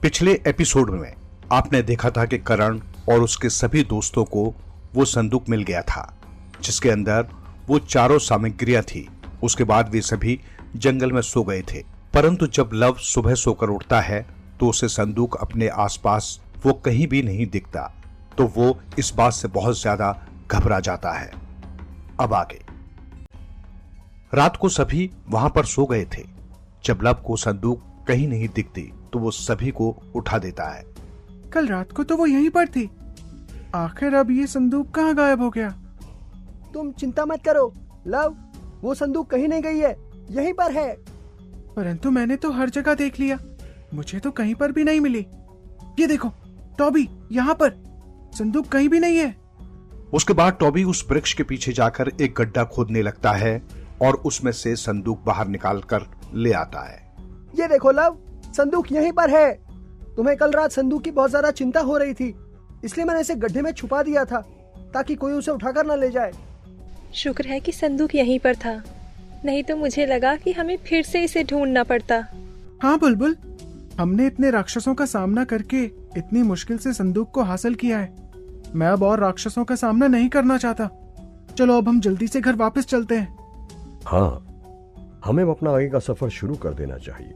पिछले एपिसोड में आपने देखा था कि करण और उसके सभी दोस्तों को वो संदूक मिल गया था जिसके अंदर वो चारों सामग्रियां थी। उसके बाद वे सभी जंगल में सो गए थे, परंतु जब लव सुबह सोकर उठता है तो उसे संदूक अपने आसपास वो कहीं भी नहीं दिखता, तो वो इस बात से बहुत ज्यादा घबरा जाता है। अब आगे। रात को सभी वहां पर सो गए थे। जब लव को संदूक कहीं नहीं दिखती तो वो सभी को उठा देता है। कल रात को तो वो यहीं पर थी, आखिर अब ये संदूक कहाँ गायब हो गया? तुम चिंता मत करो लव, वो संदूक कहीं नहीं गई है, यहीं पर है। परंतु मैंने तो हर जगह देख लिया, मुझे तो कहीं पर भी नहीं मिली। ये देखो टॉबी, यहाँ पर संदूक कहीं भी नहीं है। उसके बाद टॉबी उस वृक्ष के पीछे जाकर एक गड्ढा खोदने लगता है और उसमें से संदूक बाहर निकाल कर ले आता है। ये देखो लव, संदूक यहीं पर है। तुम्हें कल रात संदूक की बहुत ज्यादा चिंता हो रही थी, इसलिए मैंने इसे गड्ढे में छुपा दिया था ताकि कोई उसे उठाकर न ले जाए। शुक्र है कि संदूक यहीं पर था, नहीं तो मुझे लगा कि हमें फिर से इसे ढूंढना पड़ता। हाँ बुलबुल, हमने इतने राक्षसों का सामना करके इतनी मुश्किल से संदूक को हासिल किया है। मैं अब और राक्षसों का सामना नहीं करना चाहता। चलो अब हम जल्दी से घर वापस चलते हैं। हाँ, हमें अपना आगे का सफर शुरू कर देना चाहिए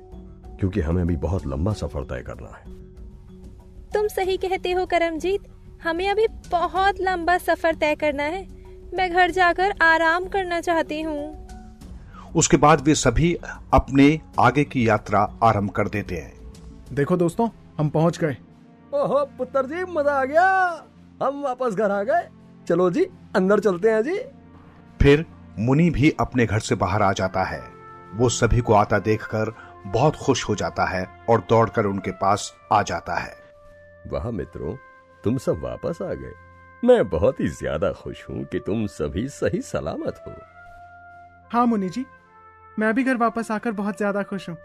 क्योंकि हमें भी बहुत लंबा सफर तय करना है। तुम सही कहते हो करमजीत, हमें अभी बहुत लंबा सफर तय करना है। मैं घर जाकर आराम करना चाहती हूँ। उसके बाद वे सभी अपने आगे की यात्रा आरंभ कर देते हैं। देखो दोस्तों, हम पहुंच गए। ओहो पुत्र जी, मजा आ गया, हम वापस घर आ गए। चलो जी अंदर चलते हैं जी। फिर मुनि भी अपने घर से बाहर आ जाता है। वो सभी को आता देखकर बहुत खुश हो जाता है और दौड़कर उनके पास आ जाता है। वाह मित्रों, तुम सब वापस आ गए। मैं बहुत ही ज्यादा खुश हूँ कि तुम सभी सही सलामत हो। हाँ मुनि जी, मैं भी घर वापस आकर बहुत ज्यादा खुश हूँ।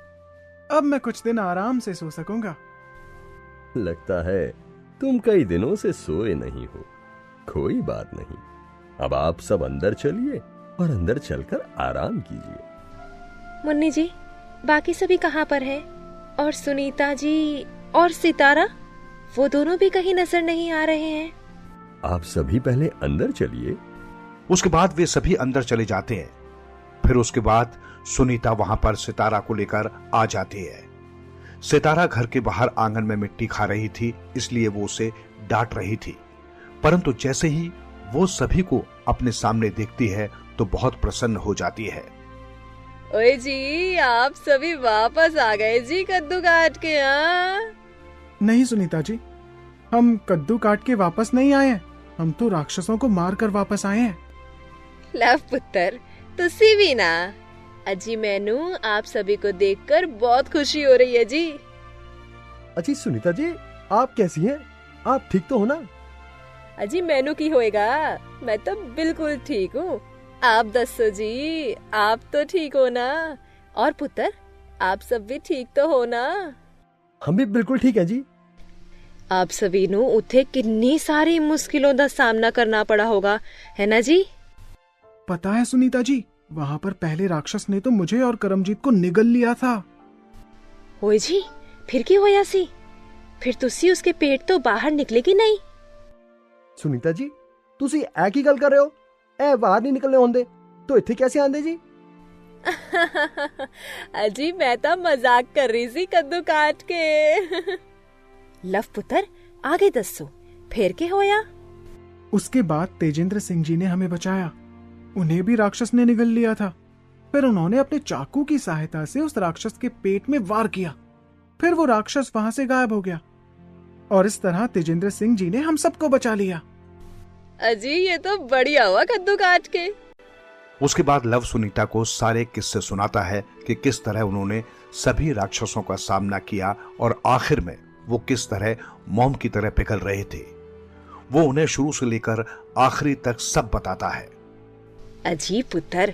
अब मैं कुछ दिन आराम से सो सकूंगा। लगता है तुम कई दिनों से सोए नहीं हो। कोई बात नहीं, अब आप सब अंदर चलिए और अंदर चलकर आराम कीजिए। मुन्नी जी, बाकी सभी कहाँ पर हैं? और सुनीता जी और सितारा, वो दोनों भी कहीं नजर नहीं आ रहे हैं। आप सभी पहले अंदर चलिए। उसके बाद वे सभी अंदर चले जाते हैं। फिर उसके बाद सुनीता वहां पर सितारा को लेकर आ जाती है। सितारा घर के बाहर आंगन में मिट्टी खा रही थी, इसलिए वो उसे डांट रही थी, परंतु जैसे ही वो सभी को अपने सामने देखती है तो बहुत प्रसन्न हो जाती है। ओए जी, आप सभी वापस आ गए जी कद्दू काट के। नहीं सुनीता जी, हम कद्दू काट के वापस नहीं आए हैं, हम तो राक्षसों को मार कर वापस आए हैं। लव पुत्र, तुसी भी ना। अजी मैनू आप सभी को देखकर बहुत खुशी हो रही है जी। अजी सुनीता जी, आप कैसी हैं? आप ठीक तो हो ना? अजी मैनू की होएगा, मैं तो बिल्कुल ठीक हूँ। आप दसो जी, आप तो ठीक हो ना? और पुत्र, आप सब भी ठीक तो हो ना? हम भी बिल्कुल ठीक है जी। आप सभी नू उथे कितनी सारी मुश्किलों का सामना करना पड़ा होगा, है ना जी? पता है सुनीता जी, वहाँ पर पहले राक्षस ने तो मुझे और करमजीत को निगल लिया था। ओए जी, फिर की होया सी? फिर तुसी उसके पेट तो बाहर निकले कि नहीं? सुनीता जी, तुसी ऐ की गल कर रहे हो? ऐ बाहर नहीं निकलने होंदे तो इत्थे कैसे आंदे जी? अजी मैं तो मजाक कर रही सी कद्दू काट के। लव पुत्र, आगे दसो, फिर के होया? उसके बाद तेजेंद्र सिंह जी ने हमें बचाया। उन्हें भी राक्षस ने निगल लिया था। फिर उन्होंने अपने चाकू की सहायता से उस राक्षस के पेट में वार किया। फिर वो राक्षस वहां से गायब हो गया और इस तरह तेजेंद्र सिंह जी ने हम सबको बचा लिया। अजी ये तो बढ़िया हुआ कद्दू काट के। उसके बाद लव सुनीता को सारे किस्से सुनाता है कि किस तरह उन्होंने सभी राक्षसों का सामना किया और आखिर में वो किस तरह मोम की तरह पिघल रहे थे। वो उन्हें शुरू से लेकर आखिरी तक सब बताता है। अजी पुत्र,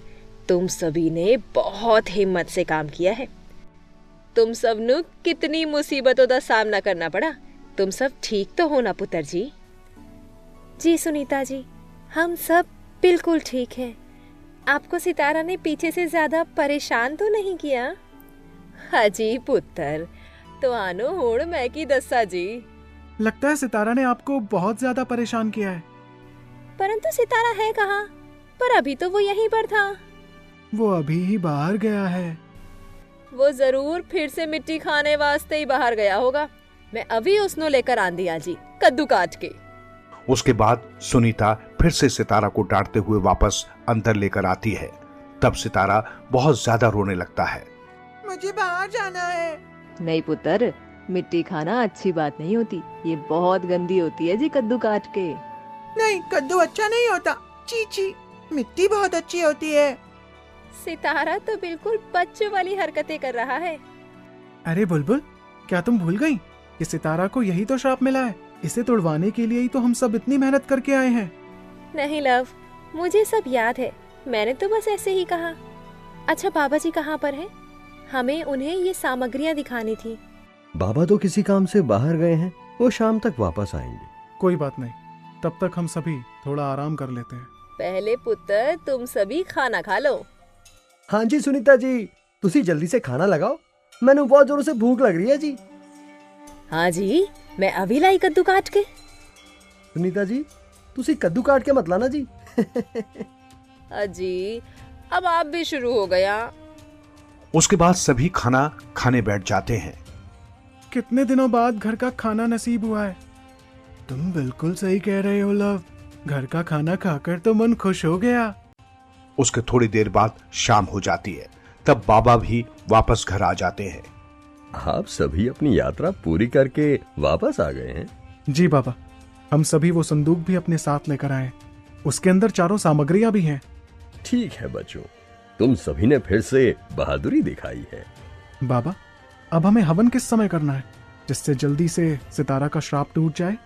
तुम सभी ने बहुत हिम्मत से काम किया है। तुम सब नु कितनी मुसीबतों का सामना करना पड़ा। तुम सब ठीक तो हो ना पुत्र जी? जी सुनीता जी, हम सब बिल्कुल ठीक हैं। आपको सितारा ने पीछे से ज्यादा परेशान तो नहीं किया? हाँ जी पुत्र, तो आनो होड़ मैं की दस्सा जी। लगता है सितारा ने आपको बहुत ज्यादा परेशान किया है। परंतु सितारा है कहाँ? पर अभी तो वो यहीं पर था। वो अभी ही बाहर गया है। वो जरूर फिर से मिट्टी खाने वास्ते ही बाहर गया होगा। मैं अभी उसनो लेकर आंधी आजी कद्दू काट के। उसके बाद सुनीता फिर से सितारा को डांटते हुए वापस अंदर लेकर आती है। तब सितारा बहुत ज्यादा रोने लगता है। मुझे बाहर जाना है। नहीं पुत्र, मिट्टी खाना अच्छी बात नहीं होती। ये बहुत गंदी होती है जी कद्दू काट के। नहीं, कद्दू अच्छा नहीं होता। ची ची, मिट्टी बहुत अच्छी होती है। सितारा तो बिल्कुल बच्चों वाली हरकतें कर रहा है। अरे बुलबुल, क्या तुम भूल गई कि सितारा को यही तो श्राप मिला है? इसे तोड़वाने के लिए ही तो हम सब इतनी मेहनत करके आए हैं। नहीं लव, मुझे सब याद है। मैंने तो बस ऐसे ही कहा। अच्छा बाबा जी कहाँ पर हैं? हमें उन्हें ये सामग्रियाँ दिखानी थी। बाबा तो किसी काम से बाहर गए हैं, वो शाम तक वापस आएंगे। कोई बात नहीं, तब तक हम सभी थोड़ा आराम कर लेते हैं। पहले पुत्र तुम सभी खाना खा लो। हाँ जी सुनीता जी, तुसी जल्दी से खाना लगाओ, मैंने बहुत जोरों से भूख लग रही है जी। हाँ जी, मैं अभी लाई कद्दू काट के। सुनीता जी, तुसी कद्दू काट के मत लाना जी। अजी, अब आप भी शुरू हो गया। उसके बाद सभी खाना खाने बैठ जाते हैं। कितने दिनों बाद घर का खाना नसीब हुआ है। तुम बिल्कुल सही कह रहे हो लव, घर का खाना खाकर तो मन खुश हो गया। उसके थोड़ी देर बाद शाम हो जाती है। तब बाबा भी वापस घर आ जाते हैं। आप सभी अपनी यात्रा पूरी करके वापस आ गए हैं। जी बाबा, हम सभी वो संदूक भी अपने साथ लेकर आए। उसके अंदर चारों सामग्रियां भी हैं। ठीक है बच्चों, तुम सभी ने फिर से बहादुरी दिखाई है। बाबा, अब हमें हवन किस समय करना है, जिससे जल्दी से सितारा का श्राप टूट जाए?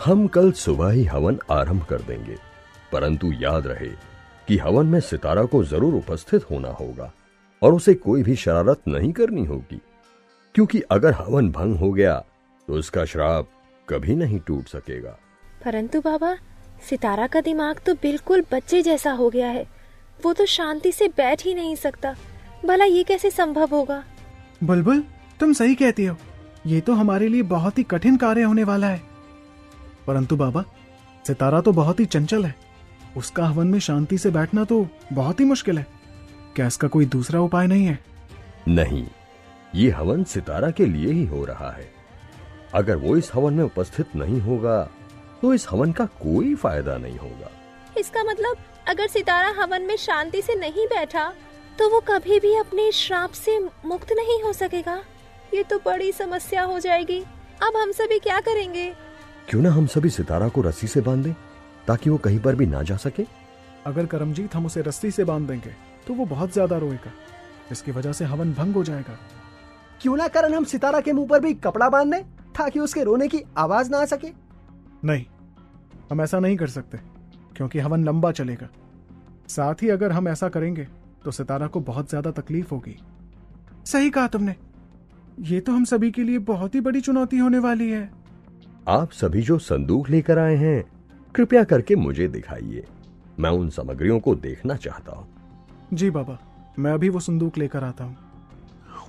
हम कल सुबह ही हवन आरंभ कर देंगे, परंतु याद रहे कि हवन में सितारा को जरूर उपस्थित होना होगा और उसे कोई भी शरारत नहीं करनी होगी, क्योंकि अगर हवन भंग हो गया तो उसका श्राप कभी नहीं टूट सकेगा। परंतु बाबा, सितारा का दिमाग तो बिल्कुल बच्चे जैसा हो गया है। वो तो शांति से बैठ ही नहीं सकता। भला ये कैसे संभव होगा? बुलबुल, तुम सही कहती हो। ये तो हमारे लिए बहुत ही कठिन कार्य होने वाला है। परंतु बाबा, सितारा तो बहुत ही चंचल है। उसका हवन में शांति से बैठना तो बहुत ही मुश्किल है। क्या इसका कोई दूसरा उपाय नहीं है? नहीं, ये हवन सितारा के लिए ही हो रहा है। अगर वो इस हवन में उपस्थित नहीं होगा तो इस हवन का कोई फायदा नहीं होगा। इसका मतलब अगर सितारा हवन में शांति से नहीं बैठा तो वो कभी भी अपने श्राप से मुक्त नहीं हो सकेगा। ये तो बड़ी समस्या हो जाएगी। अब हम सभी क्या करेंगे? क्यों ना हम सभी सितारा को रस्सी से बांध दें ताकि वो कहीं पर भी ना जा सके। अगर करमजीत हम उसे रस्सी से बांध देंगे तो वो बहुत ज्यादा रोएगा, जिसकी वजह से हवन भंग हो जाएगा। क्यों ना करण हम सितारा के मुंह पर भी कपड़ा बांध दें ताकि उसके रोने की आवाज ना आ सके। नहीं, हम ऐसा नहीं कर सकते, क्योंकि हवन लंबा चलेगा। साथ ही अगर हम ऐसा करेंगे तो सितारा को बहुत ज्यादा तकलीफ होगी। सही कहा तुमने। ये तो हम सभी के लिए बहुत ही बड़ी चुनौती होने वाली है। आप सभी जो संदूक लेकर आए हैं, कृपया करके मुझे दिखाइए। मैं उन सामग्रियों को देखना चाहता हूँ। जी बाबा, मैं अभी वो संदूक लेकर आता हूँ।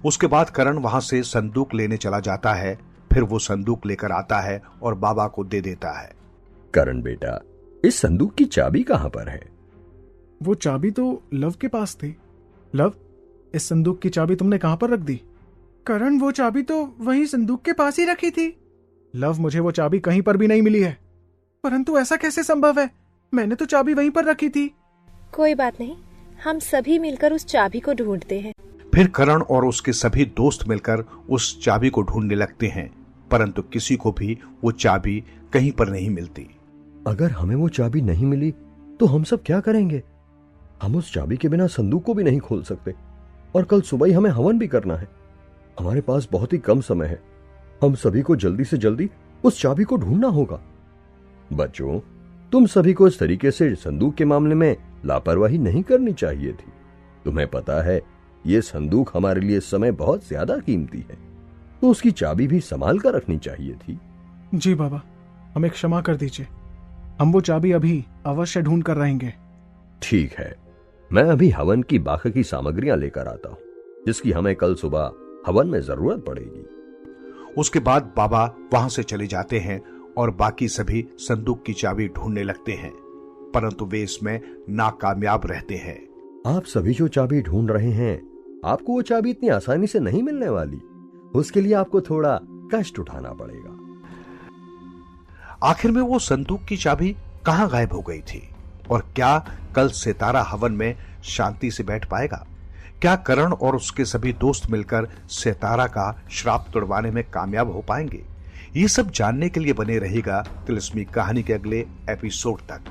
उसके बाद करण वहां से संदूक लेने चला जाता है। फिर वो संदूक लेकर आता है और बाबा को दे देता है। करण बेटा, इस संदूक की चाबी कहाँ पर है? वो चाबी तो लव के पास थी। लव, इस संदूक की चाबी तुमने कहां पर रख दी? करण, वो चाबी तो वहीं संदूक के पास ही रखी थी। लव, मुझे वो चाबी कहीं पर भी नहीं मिली है। परंतु ऐसा कैसे संभव है? मैंने तो चाबी वहीं पर रखी थी। कोई बात नहीं, हम सभी मिलकर उस चाबी को ढूंढते हैं। फिर करण और उसके सभी दोस्त मिलकर उस चाबी को ढूंढने लगते हैं, परंतु किसी को भी वो चाबी कहीं पर नहीं मिलती। अगर हमें वो चाबी नहीं मिली तो हम सब क्या करेंगे? हम उस चाबी के बिना संदूक को भी नहीं खोल सकते और कल सुबह ही हमें हवन भी करना है। हमारे पास बहुत ही कम समय है। हम सभी को जल्दी से जल्दी उस चाबी को ढूंढना होगा। बच्चों, तुम सभी को इस तरीके से संदूक के मामले में लापरवाही नहीं करनी चाहिए थी। तुम्हें पता है, ये संदूक हमारे लिए इस समय बहुत ज्यादा कीमती है, तो उसकी चाबी भी संभाल कर रखनी चाहिए थी। जी बाबा, हमें क्षमा कर दीजिए। हम वो चाबी अभी अवश्य ढूंढ कर रहेंगे। ठीक है, मैं अभी हवन की बाकी की सामग्रियां लेकर आता हूं, जिसकी हमें कल सुबह हवन में जरूरत पड़ेगी। उसके बाद बाबा वहां से चले जाते हैं और बाकी सभी संदूक की चाबी ढूंढने लगते हैं, परंतु वे इसमें नाकामयाब रहते हैं। आप सभी जो चाबी ढूंढ रहे हैं, आपको वो चाबी इतनी आसानी से नहीं मिलने वाली। उसके लिए आपको थोड़ा कष्ट उठाना पड़ेगा। आखिर में वो संदूक की चाबी कहां गायब हो गई थी? और क्या कल सितारा हवन में शांति से बैठ पाएगा? क्या करण और उसके सभी दोस्त मिलकर सितारा का श्राप तोड़वाने में कामयाब हो पाएंगे? ये सब जानने के लिए बने रहेगा तिलिस्मी कहानी के अगले एपिसोड तक।